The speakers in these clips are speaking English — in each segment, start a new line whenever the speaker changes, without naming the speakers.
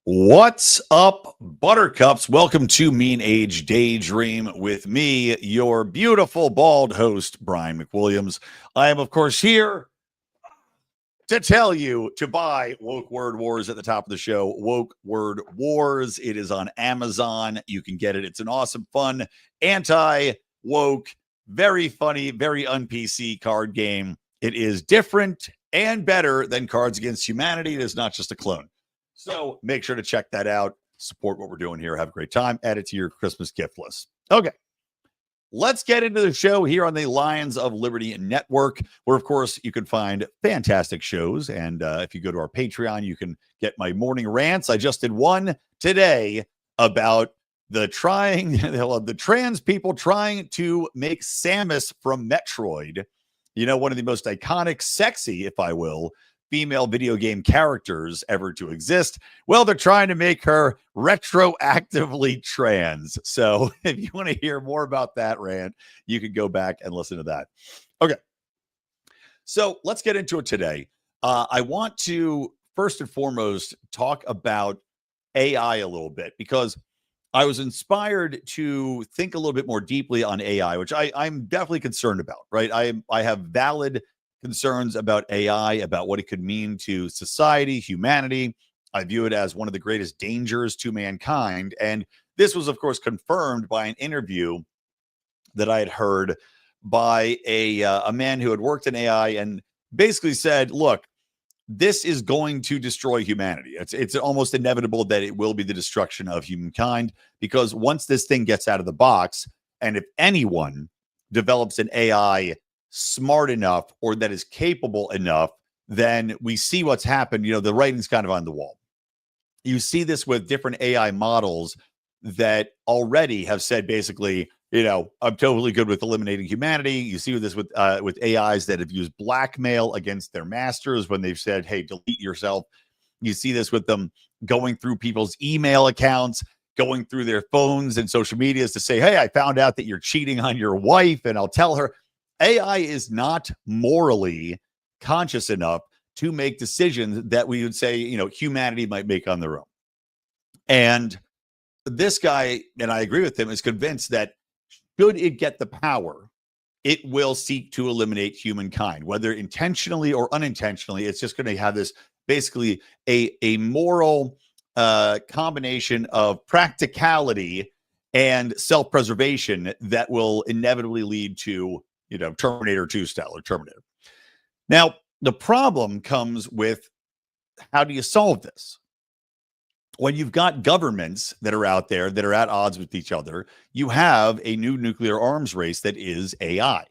What's up, Buttercups? Welcome to Mean Age Daydream with me, your beautiful bald host, Brian McWilliams. I am, of course, here to tell you to buy Woke Word Wars at the top of the show. Woke Word Wars. It is on Amazon. You can get it. It's an awesome, fun, anti-woke, very funny, very un-PC card game. It is different and better than Cards Against Humanity. It is not just a clone. So make sure to check that out. Support what we're doing here. Have a great time. Add it to your Christmas gift list. Okay. Let's get into the show here on the Lions of Liberty Network, where, of course, you can find fantastic shows. And if you go to our Patreon, you can get my morning rants. I just did one today about the trans people trying to make Samus from Metroid, one of the most iconic, sexy, if I will, female video game characters ever to exist. Well, they're trying to make her retroactively trans. So if you want to hear more about that rant, you can go back and listen to that. Okay. So let's get into it today. I want to first and foremost talk about AI a little bit, because I was inspired to think a little bit more deeply on AI, which I'm definitely concerned about, right? I have valid concerns about AI, about what it could mean to society, humanity. I view it as one of the greatest dangers to mankind. And this was, of course, confirmed by an interview that I had heard by a man who had worked in AI and basically said, look, this is going to destroy humanity. It's almost inevitable that it will be the destruction of humankind, because once this thing gets out of the box, and if anyone develops an AI smart enough or that is capable enough, then we see what's happened. The writing's kind of on the wall. You see this with different AI models that already have said, basically, I'm totally good with eliminating humanity. You see this with AIs that have used blackmail against their masters when they've said, hey, delete yourself. You see this with them going through people's email accounts, going through their phones and social medias to say, hey, I found out that you're cheating on your wife, and I'll tell her. AI is not morally conscious enough to make decisions that we would say, humanity might make on their own. And this guy, and I agree with him, is convinced that should it get the power, it will seek to eliminate humankind, whether intentionally or unintentionally. It's just going to have this basically a moral combination of practicality and self-preservation that will inevitably lead to Terminator 2 style or Terminator. Now, the problem comes with, how do you solve this? When you've got governments that are out there that are at odds with each other, you have a new nuclear arms race that is AI.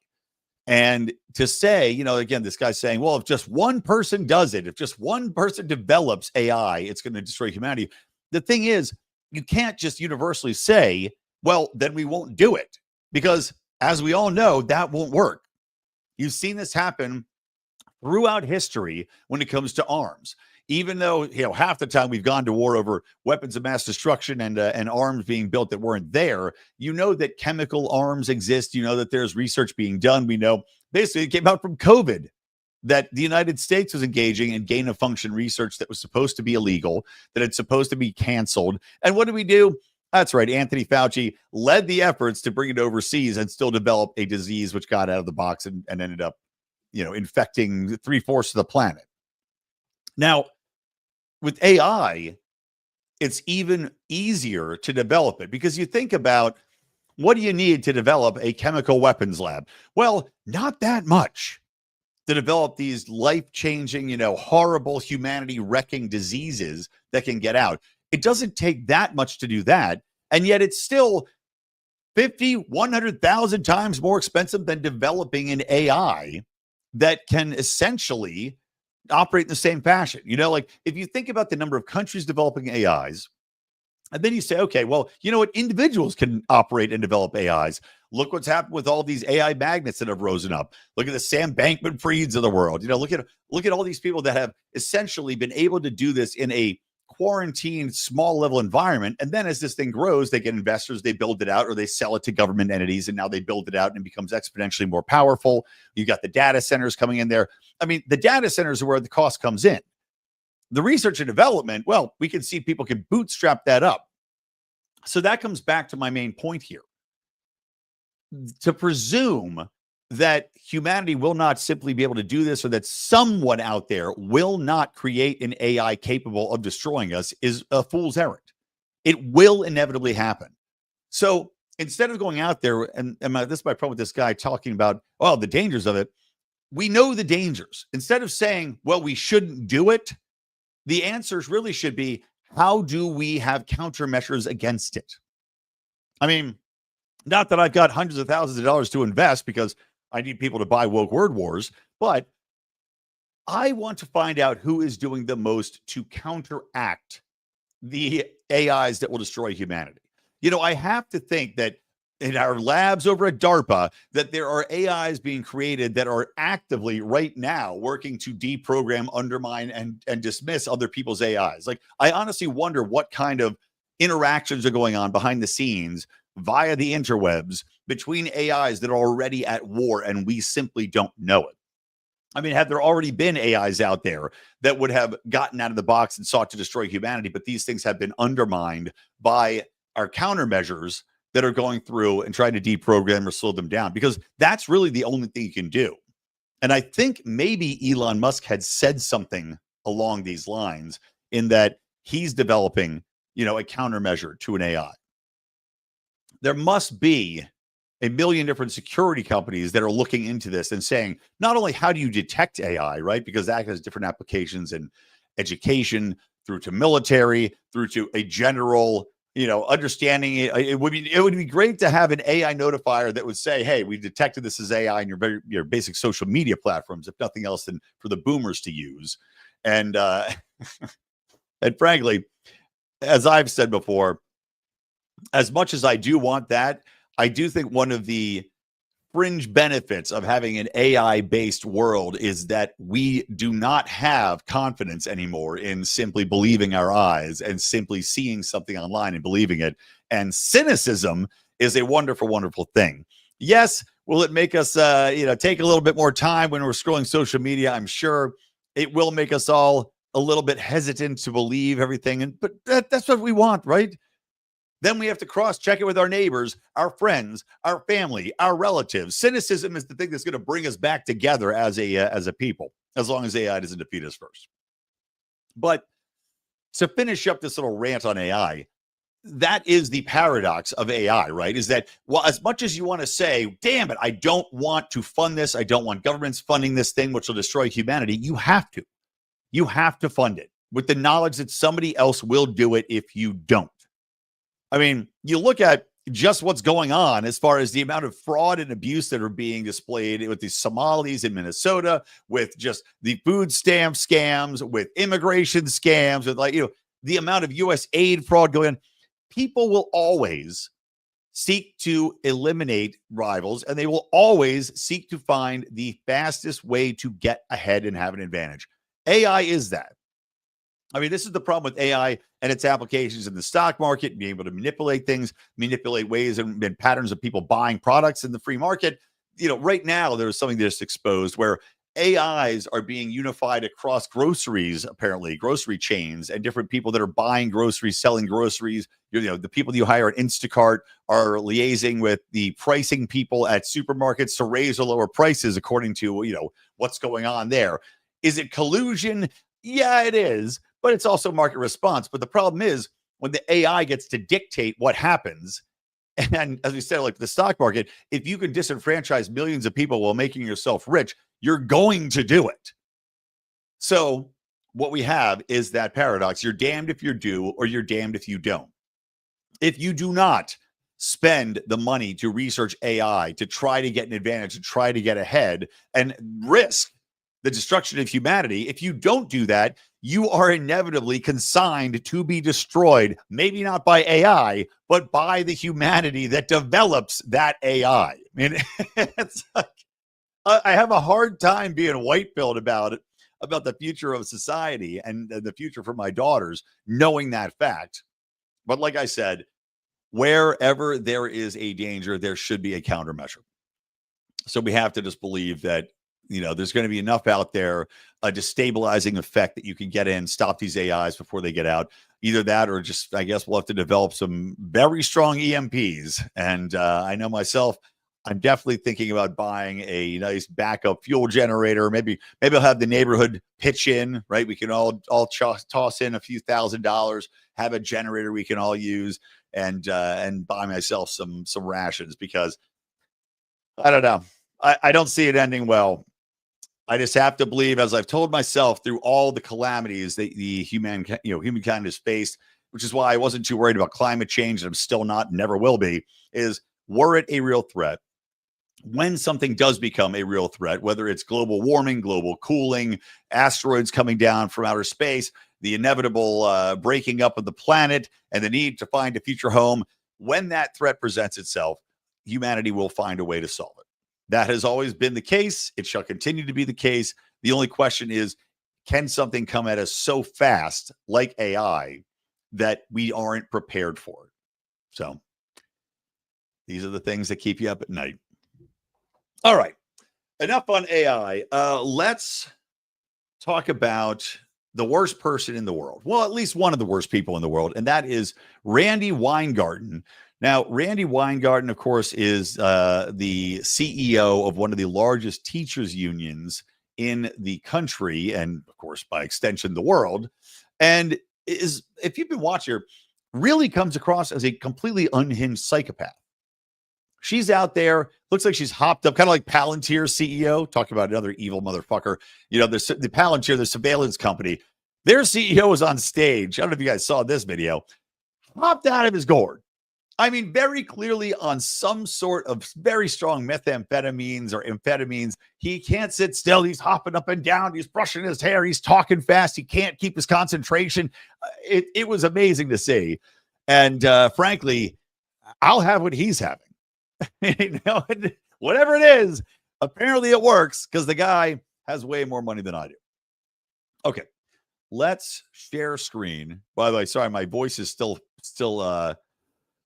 And to say, again, this guy's saying, well, if just one person does it, if just one person develops AI, it's going to destroy humanity. The thing is, you can't just universally say, well, then we won't do it, because as we all know, that won't work. You've seen this happen throughout history when it comes to arms. Even though, half the time we've gone to war over weapons of mass destruction and arms being built that weren't there, that chemical arms exist. That there's research being done. We know basically it came out from COVID that the United States was engaging in gain-of-function research that was supposed to be illegal, that it's supposed to be canceled. And what did we do? That's right. Anthony Fauci led the efforts to bring it overseas and still develop a disease which got out of the box and ended up, infecting 3/4 of the planet. Now, with AI, it's even easier to develop it, because you think about, what do you need to develop a chemical weapons lab? Well, not that much to develop these life-changing, horrible, humanity-wrecking diseases that can get out. It doesn't take that much to do that, and yet it's still 50, 100,000 times more expensive than developing an AI that can essentially operate in the same fashion. Like, if you think about the number of countries developing AIs, and then you say, okay, well, individuals can operate and develop AIs. Look what's happened with all these AI magnets that have risen up. Look at the Sam Bankman-Frieds of the world. Look at all these people that have essentially been able to do this in a quarantined, small level environment. And then as this thing grows, they get investors, they build it out, or they sell it to government entities. And now they build it out and it becomes exponentially more powerful. You got the data centers coming in there. I mean, the data centers are where the cost comes in. The research and development, well, we can see people can bootstrap that up. So that comes back to my main point here. To presume that humanity will not simply be able to do this, or that someone out there will not create an AI capable of destroying us, is a fool's errand. It will inevitably happen. So instead of going out there, and this is my problem with this guy talking about, well, the dangers of it, we know the dangers. Instead of saying, well, we shouldn't do it, the answers really should be, how do we have countermeasures against it? I mean, not that I've got hundreds of thousands of dollars to invest because I need people to buy woke word wars, but I want to find out who is doing the most to counteract the AIs that will destroy humanity. You know, I have to think that in our labs over at DARPA, that there are AIs being created that are actively right now working to deprogram, undermine, and dismiss other people's AIs. Like, I honestly wonder what kind of interactions are going on behind the scenes via the interwebs between AIs that are already at war and we simply don't know it. I mean, have there already been AIs out there that would have gotten out of the box and sought to destroy humanity, but these things have been undermined by our countermeasures that are going through and trying to deprogram or slow them down? Because that's really the only thing you can do. And I think maybe Elon Musk had said something along these lines, in that he's developing, you know, a countermeasure to an AI. There must be a million different security companies that are looking into this and saying, not only how do you detect AI, right? Because that has different applications in education, through to military, through to a general, you know, understanding it. It would be great to have an AI notifier that would say, hey, we detected this as AI in your basic social media platforms, if nothing else than for the boomers to use. And and frankly, as I've said before, as much as I do want that, I do think one of the fringe benefits of having an AI-based world is that we do not have confidence anymore in simply believing our eyes and simply seeing something online and believing it. And cynicism is a wonderful, wonderful thing. Yes, will it make us, take a little bit more time when we're scrolling social media? I'm sure it will make us all a little bit hesitant to believe everything, but that's what we want, right? Then we have to cross-check it with our neighbors, our friends, our family, our relatives. Cynicism is the thing that's going to bring us back together as a people, as long as AI doesn't defeat us first. But to finish up this little rant on AI, that is the paradox of AI, right? Is that, well, as much as you want to say, damn it, I don't want to fund this, I don't want governments funding this thing, which will destroy humanity, you have to. You have to fund it with the knowledge that somebody else will do it if you don't. I mean, you look at just what's going on as far as the amount of fraud and abuse that are being displayed with the Somalis in Minnesota, with just the food stamp scams, with immigration scams, with the amount of U.S. aid fraud going on. People will always seek to eliminate rivals, and they will always seek to find the fastest way to get ahead and have an advantage. AI is that. I mean, this is the problem with AI and its applications in the stock market, being able to manipulate things, manipulate ways and patterns of people buying products in the free market. You know, right now, there's something that's exposed where AIs are being unified across groceries, apparently, grocery chains, and different people that are buying groceries, selling groceries. You know, the people you hire at Instacart are liaising with the pricing people at supermarkets to raise or lower prices according to, what's going on there. Is it collusion? Yeah, it is. But it's also market response. But the problem is when the AI gets to dictate what happens, and as we said, like the stock market, if you can disenfranchise millions of people while making yourself rich, you're going to do it. So what we have is that paradox. You're damned if you do, or you're damned if you don't. If you do not spend the money to research AI, to try to get an advantage, to try to get ahead and risk the destruction of humanity, if you don't do that, you are inevitably consigned to be destroyed, maybe not by AI, but by the humanity that develops that AI. I mean, it's like, I have a hard time being white-pilled about it, about the future of society and the future for my daughters, knowing that fact. But like I said, wherever there is a danger, there should be a countermeasure. So we have to just believe that there's going to be enough out there, a destabilizing effect that you can get in, stop these AIs before they get out. Either that or just, I guess we'll have to develop some very strong EMPs. And I know myself, I'm definitely thinking about buying a nice backup fuel generator. Maybe I'll have the neighborhood pitch in, right? We can all toss in a few $1,000s, have a generator we can all use, and buy myself some rations, because I don't know. I don't see it ending well. I just have to believe, as I've told myself, through all the calamities that humankind has faced, which is why I wasn't too worried about climate change, and I'm still not, never will be, is, were it a real threat, when something does become a real threat, whether it's global warming, global cooling, asteroids coming down from outer space, the inevitable breaking up of the planet, and the need to find a future home, when that threat presents itself, humanity will find a way to solve it. That has always been the case. It shall continue to be the case. The only question is, can something come at us so fast, like AI, that we aren't prepared for it? So these are the things that keep you up at night. All right. Enough on AI. Let's talk about the worst person in the world. Well, at least one of the worst people in the world, and that is Randi Weingarten. Now, Randi Weingarten, of course, is the CEO of one of the largest teachers' unions in the country, and, of course, by extension, the world. And is, if you've been watching her, really comes across as a completely unhinged psychopath. She's out there, looks like she's hopped up, kind of like Palantir CEO. Talk about another evil motherfucker. The Palantir, the surveillance company, their CEO was on stage. I don't know if you guys saw this video. Hopped out of his gourd. I mean, very clearly on some sort of very strong methamphetamines or amphetamines. He can't sit still. He's hopping up and down. He's brushing his hair. He's talking fast. He can't keep his concentration. It was amazing to see. And frankly, I'll have what he's having. Whatever it is, apparently it works, because the guy has way more money than I do. Okay, let's share screen. By the way, sorry, my voice is still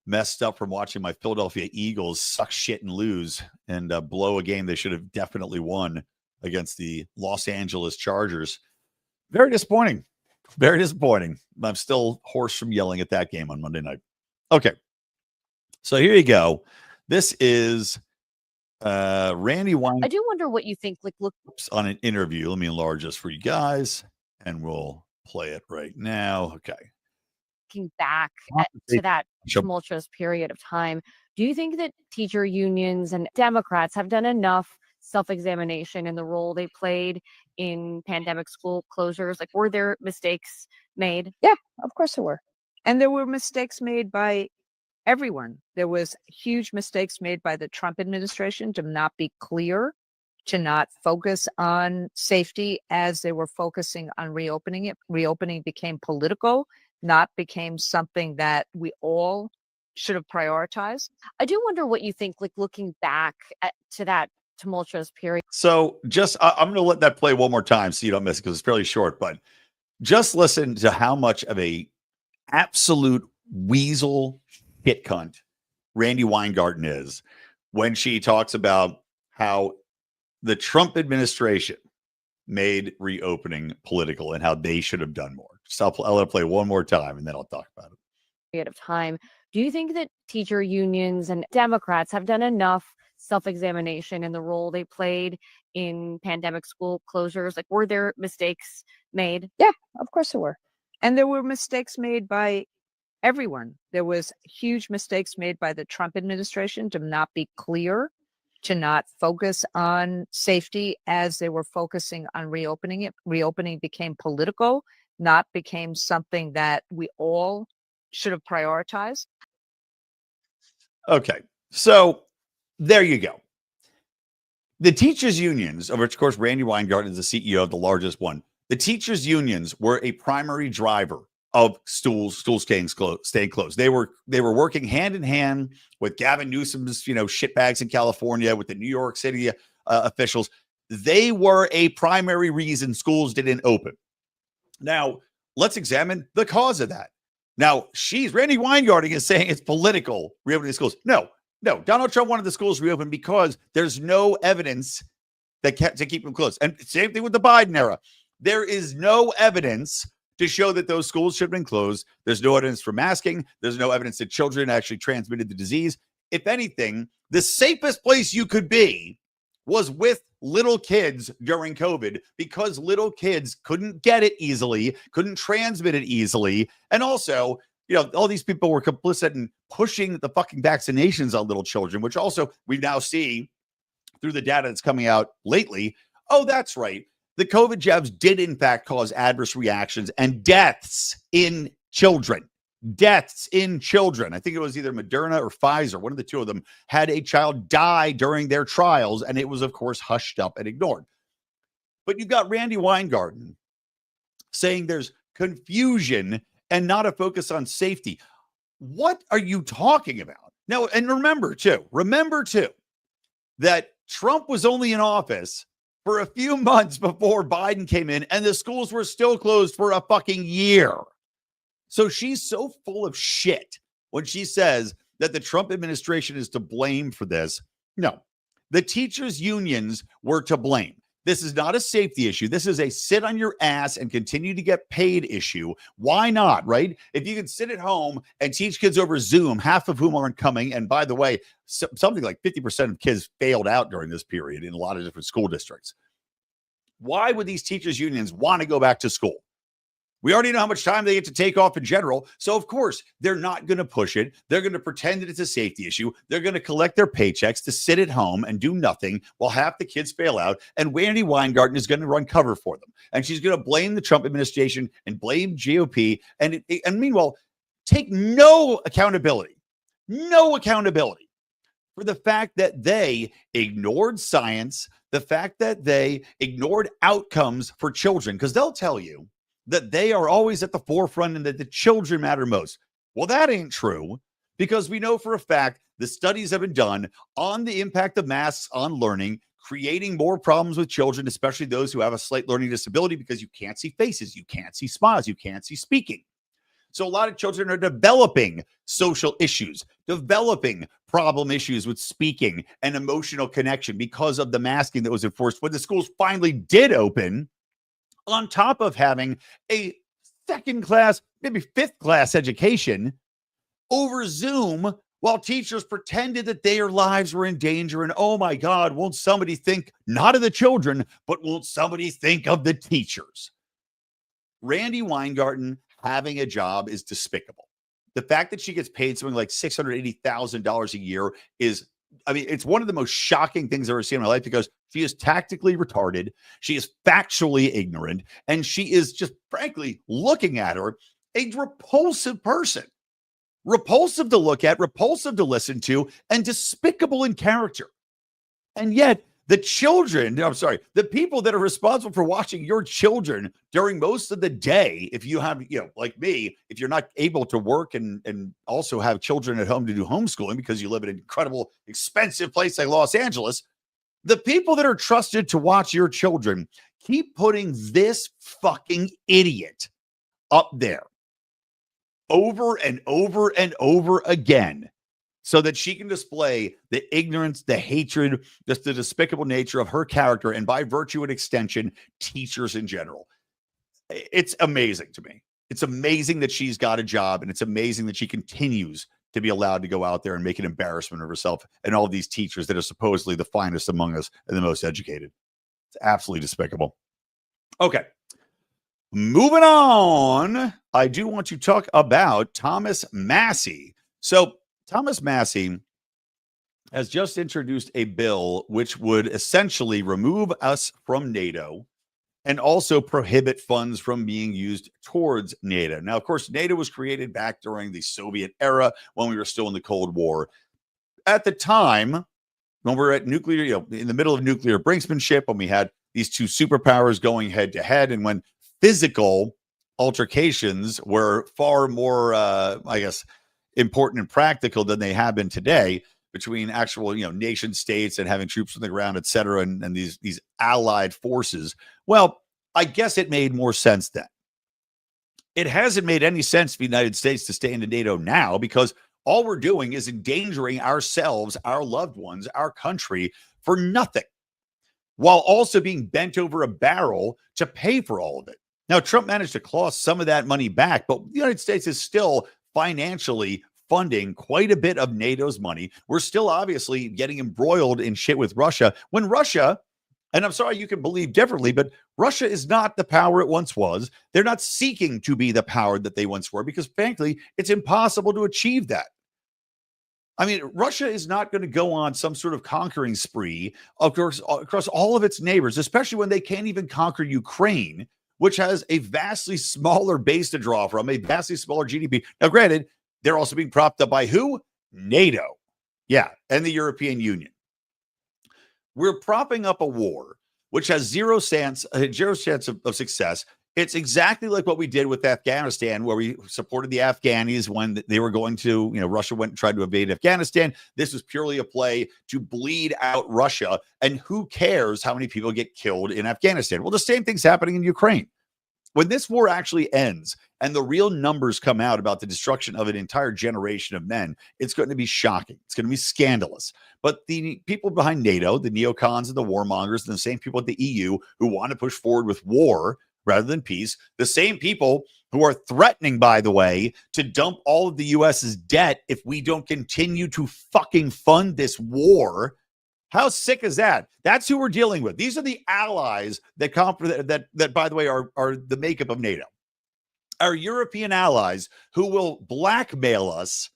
messed up from watching my Philadelphia Eagles suck shit and lose and blow a game they should have definitely won against the Los Angeles Chargers. Very disappointing. Very disappointing. I'm still hoarse from yelling at that game on Monday night. Okay, so here you go. This is Randi Weingarten.
I do wonder what you think. Look
on an interview. Let me enlarge this for you guys, and we'll play it right now. Okay.
Looking back to that tumultuous period of time, do you think that teacher unions and Democrats have done enough self-examination in the role they played in pandemic school closures? Like, were there mistakes made?
Yeah, of course there were. And there were mistakes made by everyone. There was huge mistakes made by the Trump administration to not be clear, to not focus on safety as they were focusing on reopening it. Reopening became political, not became something that we all should have prioritized.
I do wonder what you think, looking back to that tumultuous period.
So I'm going to let that play one more time so you don't miss it, because it's fairly short, but just listen to how much of a absolute weasel hit cunt Randi Weingarten is when she talks about how the Trump administration made reopening political and how they should have done more. So I'll let it play one more time and then I'll talk about it.
Period of time. Do you think that teacher unions and Democrats have done enough self-examination in the role they played in pandemic school closures? Like, were there mistakes made?
Yeah, of course there were. And there were mistakes made by everyone. There was huge mistakes made by the Trump administration to not be clear, to not focus on safety as they were focusing on reopening it. Reopening became political, not became something that we all should have prioritized.
Okay, so there you go. The teachers' unions, of which, of course, Randi Weingarten is the CEO of the largest one. The teachers' unions were a primary driver of schools staying closed. They were working hand in hand with Gavin Newsom's, shitbags in California, with the New York City officials. They were a primary reason schools didn't open. Now, let's examine the cause of that. Now, Randi Weingarten is saying it's political reopening schools. No. Donald Trump wanted the schools reopened because there's no evidence to keep them closed. And same thing with the Biden era. There is no evidence to show that those schools should have been closed. There's no evidence for masking. There's no evidence that children actually transmitted the disease. If anything, the safest place you could be was with little kids during COVID, because little kids couldn't get it easily, couldn't transmit it easily. And also, all these people were complicit in pushing the fucking vaccinations on little children, which also we now see through the data that's coming out lately. Oh, that's right. The COVID jabs did, in fact, cause adverse reactions and deaths in children. Deaths in children. I think it was either Moderna or Pfizer. One of the two of them had a child die during their trials, and it was, of course, hushed up and ignored. But you've got Randi Weingarten saying there's confusion and not a focus on safety. What are you talking about? Now, and remember, too, that Trump was only in office for a few months before Biden came in, and the schools were still closed for a fucking year. So she's so full of shit when she says that the Trump administration is to blame for this. No, the teachers' unions were to blame. This is not a safety issue. This is a sit on your ass and continue to get paid issue. Why not, right? If you can sit at home and teach kids over Zoom, half of whom aren't coming. And by the way, something like 50% of kids failed out during this period in a lot of different school districts. Why would these teachers' unions want to go back to school? We already know how much time they get to take off in general. So, of course, they're not going to push it. They're going to pretend that it's a safety issue. They're going to collect their paychecks to sit at home and do nothing while half the kids fail out. And Randi Weingarten is going to run cover for them. And she's going to blame the Trump administration and blame GOP. And meanwhile, take no accountability for the fact that they ignored science, the fact that they ignored outcomes for children, because they'll tell you that they are always at the forefront and that the children matter most. Well, that ain't true, because we know for a fact the studies have been done on the impact of masks on learning, creating more problems with children, especially those who have a slight learning disability, because you can't see faces, you can't see smiles, you can't see speaking. So a lot of children are developing social issues, developing problem issues with speaking and emotional connection because of the masking that was enforced when the schools finally did open, on top of having a second class, maybe fifth class education over Zoom while teachers pretended that their lives were in danger. And oh my God, won't somebody think not of the children, but won't somebody think of the teachers? Randi Weingarten having a job is despicable. The fact that she gets paid something like $680,000 a year is, it's one of the most shocking things I've ever seen in my life, because she is tactically retarded. She is factually ignorant. And she is just, frankly, looking at her, a repulsive person. Repulsive to look at, repulsive to listen to, and despicable in character. And yet, the people that are responsible for watching your children during most of the day, if you have, like me, if you're not able to work and also have children at home to do homeschooling because you live in an incredible, expensive place like Los Angeles, the people that are trusted to watch your children keep putting this fucking idiot up there over and over and over again, so that she can display the ignorance, the hatred, just the despicable nature of her character, and by virtue and extension, teachers in general. It's amazing to me. It's amazing that she's got a job, and it's amazing that she continues to be allowed to go out there and make an embarrassment of herself and all of these teachers that are supposedly the finest among us and the most educated. It's absolutely despicable. Okay. Moving on, I do want to talk about Thomas Massie. So Thomas Massie has just introduced a bill which would essentially remove us from NATO and also prohibit funds from being used towards NATO. Now, of course, NATO was created back during the Soviet era when we were still in the Cold War. At the time, when we're at nuclear, in the middle of nuclear brinksmanship, when we had these two superpowers going head to head, and when physical altercations were far more, important and practical than they have been today, between actual, nation states and having troops on the ground, et cetera, and these allied forces. Well, I guess it made more sense then. It hasn't made any sense for the United States to stay into NATO now, because all we're doing is endangering ourselves, our loved ones, our country for nothing. while also being bent over a barrel to pay for all of it. Now, Trump managed to claw some of that money back, but the United States is still financially funding quite a bit of NATO's money. We're still obviously getting embroiled in shit with Russia when Russia, and I'm sorry you can believe differently, but Russia is not the power it once was. They're not seeking to be the power that they once were because, frankly, it's impossible to achieve that. I mean, Russia is not going to go on some sort of conquering spree, of course, across all of its neighbors, especially when they can't even conquer Ukraine, which has a vastly smaller base to draw from, a vastly smaller GDP. Now, granted, they're also being propped up by who? NATO. Yeah, and the European Union. We're propping up a war which has zero chance of success. It's exactly like what we did with Afghanistan, where we supported the Afghanis when they were going to, Russia went and tried to invade Afghanistan. This was purely a play to bleed out Russia. And who cares how many people get killed in Afghanistan? Well, the same thing's happening in Ukraine. When this war actually ends and the real numbers come out about the destruction of an entire generation of men, it's going to be shocking. It's going to be scandalous. But the people behind NATO, the neocons and the warmongers, and the same people at the EU who want to push forward with war rather than peace, the same people who are threatening, by the way, to dump all of the U.S.'s debt if we don't continue to fucking fund this war. How sick is that? That's who we're dealing with. These are the allies that by the way, are the makeup of NATO. Our European allies who will blackmail us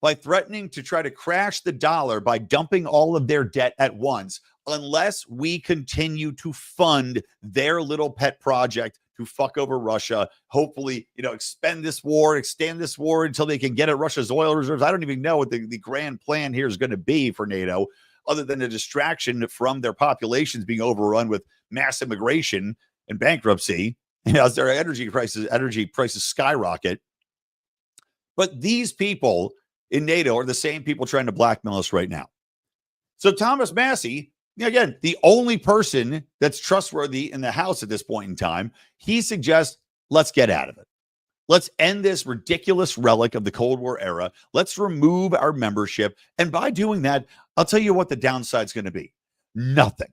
by threatening to try to crash the dollar by dumping all of their debt at once, unless we continue to fund their little pet project to fuck over Russia, hopefully, extend this war until they can get at Russia's oil reserves. I don't even know what the grand plan here is going to be for NATO, other than a distraction from their populations being overrun with mass immigration and bankruptcy, as their energy prices skyrocket. But these people in NATO are the same people trying to blackmail us right now. So Thomas Massie, again, the only person that's trustworthy in the House at this point in time, he suggests, let's get out of it. Let's end this ridiculous relic of the Cold War era. Let's remove our membership. And by doing that, I'll tell you what the downside is going to be. Nothing.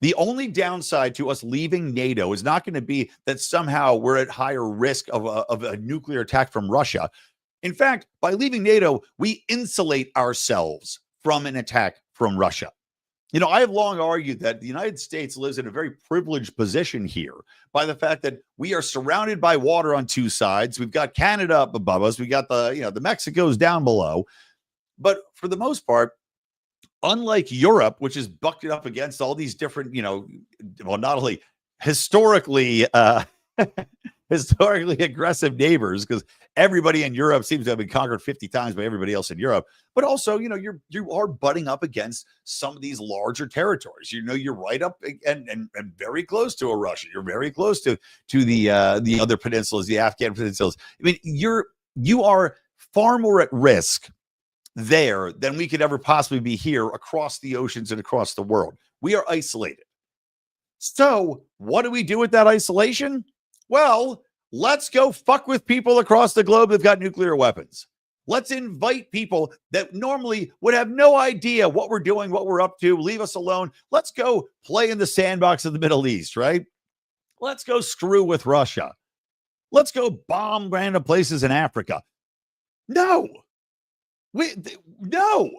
The only downside to us leaving NATO is not going to be that somehow we're at higher risk of a nuclear attack from Russia. In fact, by leaving NATO, we insulate ourselves from an attack from Russia. I have long argued that the United States lives in a very privileged position here by the fact that we are surrounded by water on two sides. We've got Canada up above us. We got the Mexico's down below. But for the most part, unlike Europe, which is bucked up against all these different, not only historically aggressive neighbors, because everybody in Europe seems to have been conquered 50 times by everybody else in Europe. But also, you are butting up against some of these larger territories. You're right up and very close to a Russia. You're very close to the other peninsulas, the Afghan peninsulas. I mean, you are far more at risk there than we could ever possibly be here across the oceans and across the world. We are isolated. So what do we do with that isolation? Well, let's go fuck with people across the globe that've got nuclear weapons. Let's invite people that normally would have no idea what we're doing, what we're up to. Leave us alone. Let's go play in the sandbox of the Middle East, right? Let's go screw with Russia. Let's go bomb random places in Africa. No. No.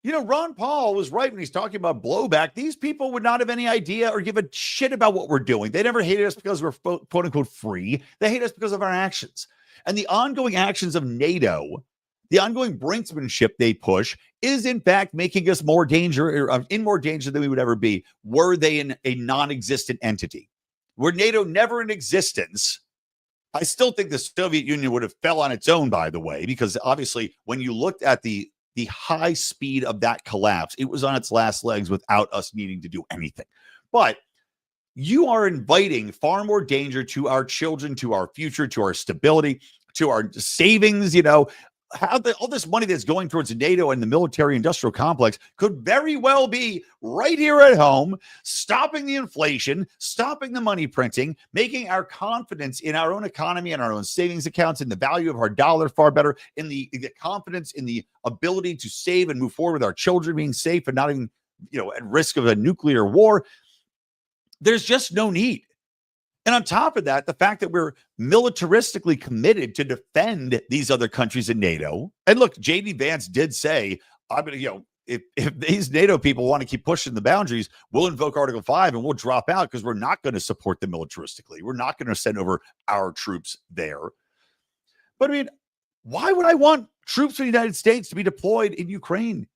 Ron Paul was right when he's talking about blowback. These people would not have any idea or give a shit about what we're doing. They never hated us because we're quote unquote free. They hate us because of our actions. And the ongoing actions of NATO, the ongoing brinksmanship they push, is in fact making us in more danger than we would ever be were they in a non-existent entity. Were NATO never in existence, I still think the Soviet Union would have fell on its own, by the way, because obviously when you looked at the high speed of that collapse, it was on its last legs without us needing to do anything. But you are inviting far more danger to our children, to our future, to our stability, to our savings. All this money that's going towards NATO and the military industrial complex could very well be right here at home, stopping the inflation, stopping the money printing, making our confidence in our own economy and our own savings accounts and the value of our dollar far better, in the confidence in the ability to save and move forward with our children being safe and not even, at risk of a nuclear war. There's just no need. And on top of that, the fact that we're militaristically committed to defend these other countries in NATO. And look, JD Vance did say, I'm going to, if these NATO people want to keep pushing the boundaries, we'll invoke Article 5 and we'll drop out because we're not going to support them militaristically. We're not going to send over our troops there. But I mean, why would I want troops from the United States to be deployed in Ukraine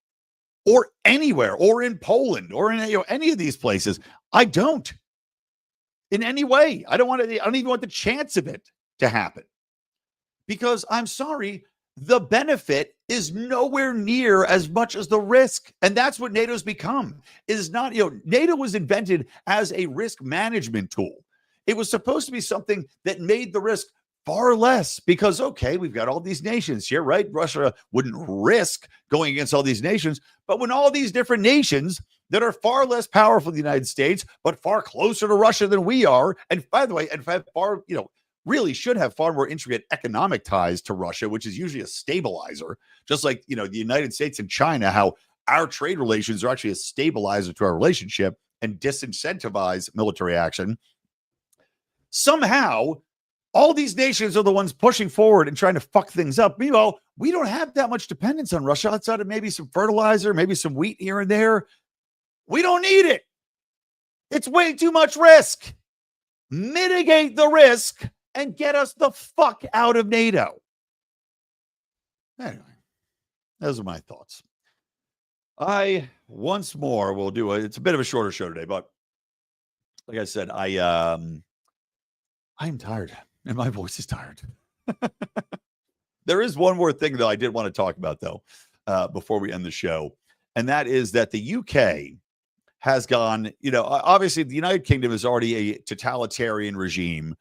or anywhere or in Poland or in any of these places? I don't. In any way. I don't even want the chance of it to happen. Because I'm sorry, the benefit is nowhere near as much as the risk. And that's what NATO's become. Is not, NATO was invented as a risk management tool. It was supposed to be something that made the risk far less because, okay, we've got all these nations here, right? Russia wouldn't risk going against all these nations. But when all these different nations that are far less powerful than the United States, but far closer to Russia than we are, and by the way, and far, really should have far more intricate economic ties to Russia, which is usually a stabilizer, just like, the United States and China, how our trade relations are actually a stabilizer to our relationship and disincentivize military action. Somehow, all these nations are the ones pushing forward and trying to fuck things up. Meanwhile, we don't have that much dependence on Russia outside of maybe some fertilizer, maybe some wheat here and there. We don't need it. It's way too much risk. Mitigate the risk and get us the fuck out of NATO. Anyway, those are my thoughts. I once more will do it's a bit of a shorter show today, but like I said, I'm tired and my voice is tired. There is one more thing though I did want to talk about though before we end the show, and that is that the UK has gone, obviously the United Kingdom is already a totalitarian regime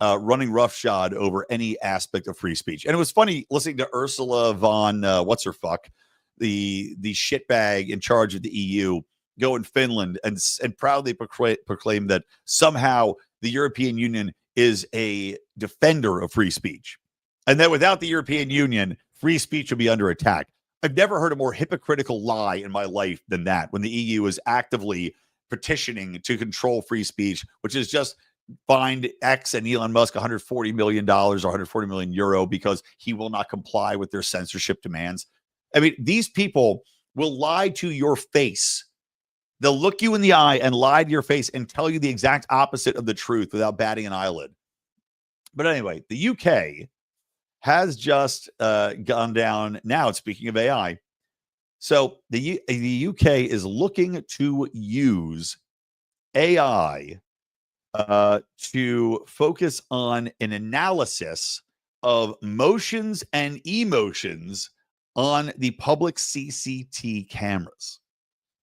running roughshod over any aspect of free speech. And it was funny listening to Ursula von what's her fuck, the shitbag in charge of the EU, go in Finland and proudly proclaim that somehow the European Union is a defender of free speech, and that without the European Union, free speech would be under attack. I've never heard a more hypocritical lie in my life than that, when the EU is actively petitioning to control free speech, which is just fined X and Elon Musk $140 million or 140 million euro because he will not comply with their censorship demands. I mean, these people will lie to your face. They'll look you in the eye and lie to your face and tell you the exact opposite of the truth without batting an eyelid. But anyway, the UK has just gone down now. Speaking of AI, so the UK is looking to use AI to focus on an analysis of motions and emotions on the public CCTV cameras.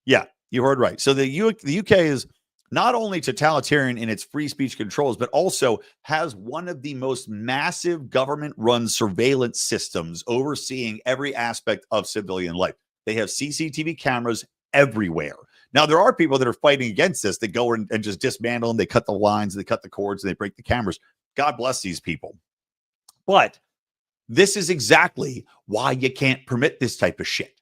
Yeah, you heard right. So the UK is not only totalitarian in its free speech controls, but also has one of the most massive government-run surveillance systems overseeing every aspect of civilian life. They have CCTV cameras everywhere. Now, there are people that are fighting against this. They go and just dismantle them. They cut the lines, they cut the cords, and they break the cameras. God bless these people. But this is exactly why you can't permit this type of shit.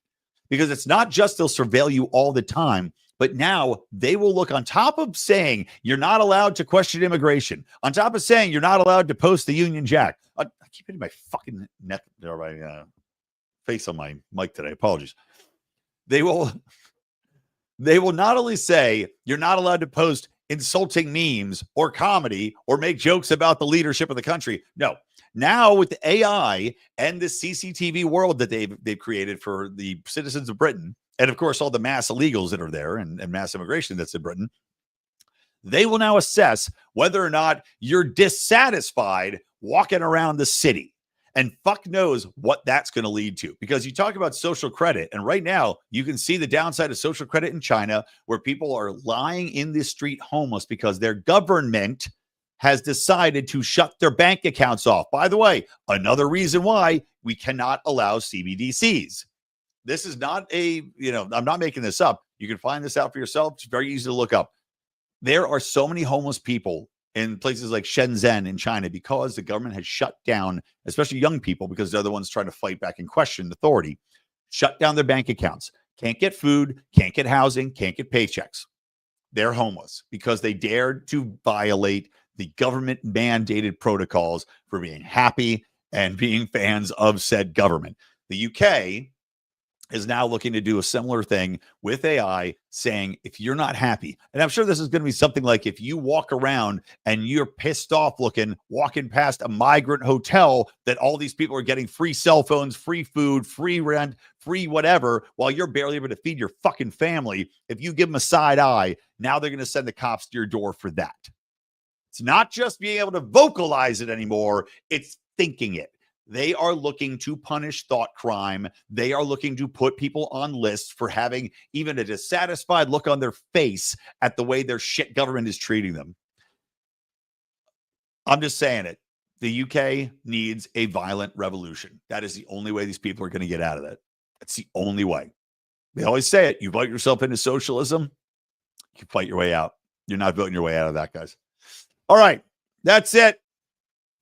Because it's not just they'll surveil you all the time, but now they will look, on top of saying you're not allowed to question immigration, on top of saying you're not allowed to post the Union Jack. I keep hitting my fucking neck or my face on my mic today. Apologies. They will not only say you're not allowed to post insulting memes or comedy or make jokes about the leadership of the country. No. Now with the AI and the CCTV world that they've created for the citizens of Britain, and of course all the mass illegals that are there and mass immigration that's in Britain, they will now assess whether or not you're dissatisfied walking around the city. And fuck knows what that's going to lead to, because you talk about social credit. And right now you can see the downside of social credit in China, where people are lying in the street homeless because their government has decided to shut their bank accounts off. By the way, another reason why we cannot allow CBDCs. This is not I'm not making this up. You can find this out for yourself. It's very easy to look up. There are so many homeless people in places like Shenzhen in China because the government has shut down, especially young people, because they're the ones trying to fight back and question authority, shut down their bank accounts, can't get food, can't get housing, can't get paychecks. they're homeless because they dared to violate the government mandated protocols for being happy and being fans of said government. The UK is now looking to do a similar thing with AI, saying if you're not happy, and I'm sure this is going to be something like if you walk around and you're pissed off looking, walking past a migrant hotel that all these people are getting free cell phones, free food, free rent, free whatever, while you're barely able to feed your fucking family, if you give them a side eye, now they're going to send the cops to your door for that. It's not just being able to vocalize it anymore, it's thinking it. They are looking to punish thought crime. They are looking to put people on lists for having even a dissatisfied look on their face at the way their shit government is treating them. I'm just saying it. The UK needs a violent revolution. That is the only way these people are going to get out of that. That's the only way. They always say it. You vote yourself into socialism, you fight your way out. You're not voting your way out of that, guys. All right. That's it.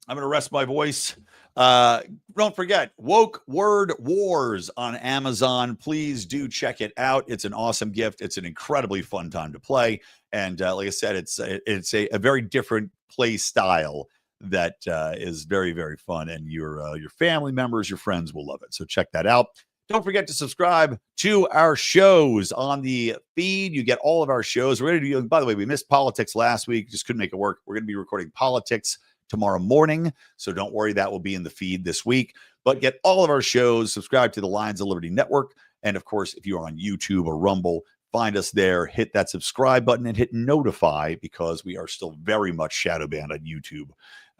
I'm going to rest my voice. Don't forget, Woke Word Wars on Amazon. Please do check it out. It's an awesome gift. It's an incredibly fun time to play. And like I said, it's a very different play style that is very, very fun. And your family members, your friends will love it. So check that out. Don't forget to subscribe to our shows on the feed. You get all of our shows. We're going to do, by the way, we missed politics last week. Just couldn't make it work. We're going to be recording politics tomorrow morning. So don't worry, that will be in the feed this week. But get all of our shows, subscribe to the Lions of Liberty Network. And of course, if you are on YouTube or Rumble, find us there, hit that subscribe button and hit notify, because we are still very much shadow banned on YouTube.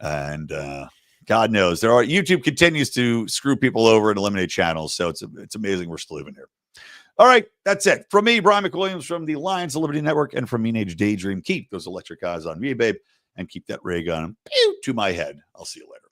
And God knows YouTube continues to screw people over and eliminate channels. So it's amazing we're still even here. All right, that's it. From me, Brian McWilliams, from the Lions of Liberty Network, and from Mean Age Daydream. Keep those electric eyes on me, babe, and keep that ray gun to my head. I'll see you later.